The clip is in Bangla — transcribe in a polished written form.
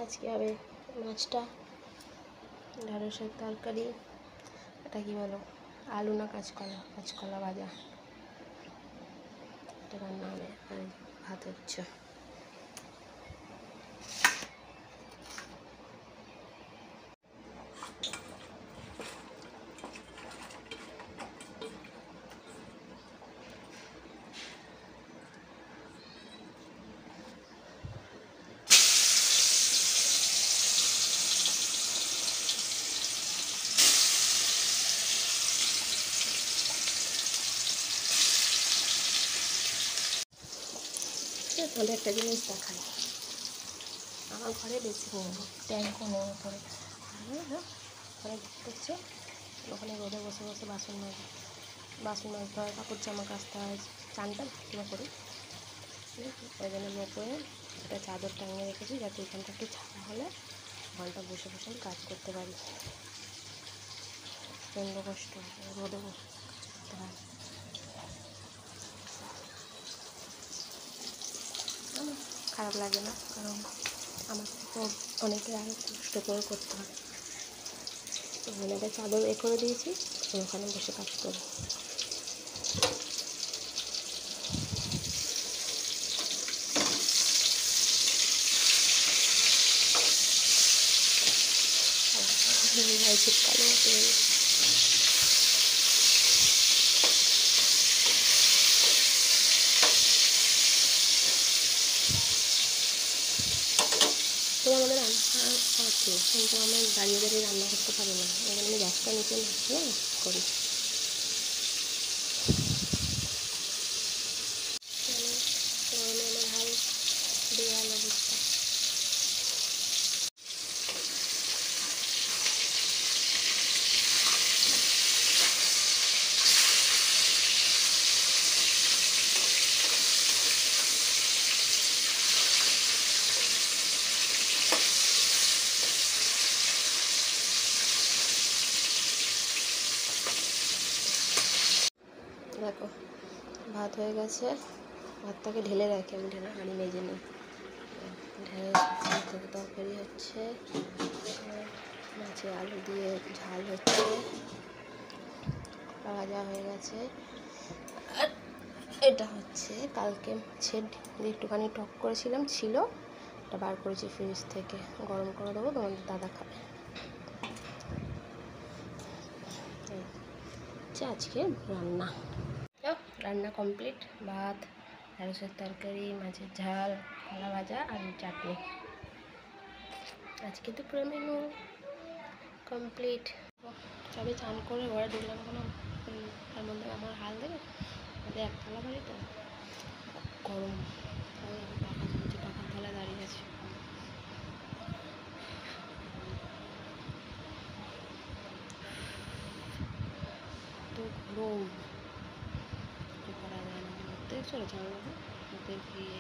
আজকে হবে মাছটা, ঢেঁড়সের তরকারি, এটা কি বলো আলু না কাঁচকলা, কাঁচকলা ভাজা, এটা রান্না হবে। আর ভাত হচ্ছে। তাহলে একটা জিনিস দেখাই, আমার ঘরে বেশি নেই, ট্যাঙ্কও নেই করে ঘরে করছে, ওখানে রোদে বসে বসে বাসন মাজতে হয়, কাপড় জামা কাচতে হয়, চানটা ভালো করি। ওই জন্য ওপরে একটা চাদর টাঙিয়ে রেখেছি, যাতে এখানটা একটু ছাড়া হলে ঘন্টা বসে বসে আমি কাজ করতে পারি। প্রচণ্ড কষ্ট রোদে বসে কাজ করতে হয়। খারাপ লাগে না, কারণ আমার তো অনেকে আরও কষ্ট করে করতে হয়। ওখানে একটা চাদর করে দিয়েছি, ওখানে বসে কাজ করি। শীতকালে তো আমাদের রান্না আছে, কিন্তু আমি দাঁড়িয়ে দাঁড়িয়ে রান্না করতে পারি না, ওই জন্য আমি গ্যাসটা নিচে নামিয়ে করি। গরমে আমার হাল বেহাল অবস্থা। দেখো ভাত হয়ে গেছে, ভাতটাকে ঢেলে রাখি, আমি ঢেলে হাঁড়ি মেজে নিই। ঢেলে থেকে তরকারি হচ্ছে, মাছে আলু দিয়ে ঝাল হচ্ছে, ভাজা হয়ে গেছে। আর এটা হচ্ছে কালকে মাছের দিয়ে একটুখানি টক করেছিলাম, ছিল এটা বার করেছি ফ্রিজ থেকে, গরম করে দেবো, তোমাদের দাদা খাবে। আজকে রান্না কমপ্লিট, ভাত, ঢেঁড়সের তরকারি, মাছের ঝাল, কলা ভাজা আর চাটনি। আজকে তো পুরো মেনু কমপ্লিট। তবে চান করে ঘরে ঢুকলাম, কোনো তার মধ্যে আমার হাল দেবে, আমাদের একতলা বাড়ি তো গরম, পাখা চলছে, পাখার তলায় দাঁড়িয়ে আছে। তো গরম করা যায় না, দেখছো জানলা ওদের গিয়ে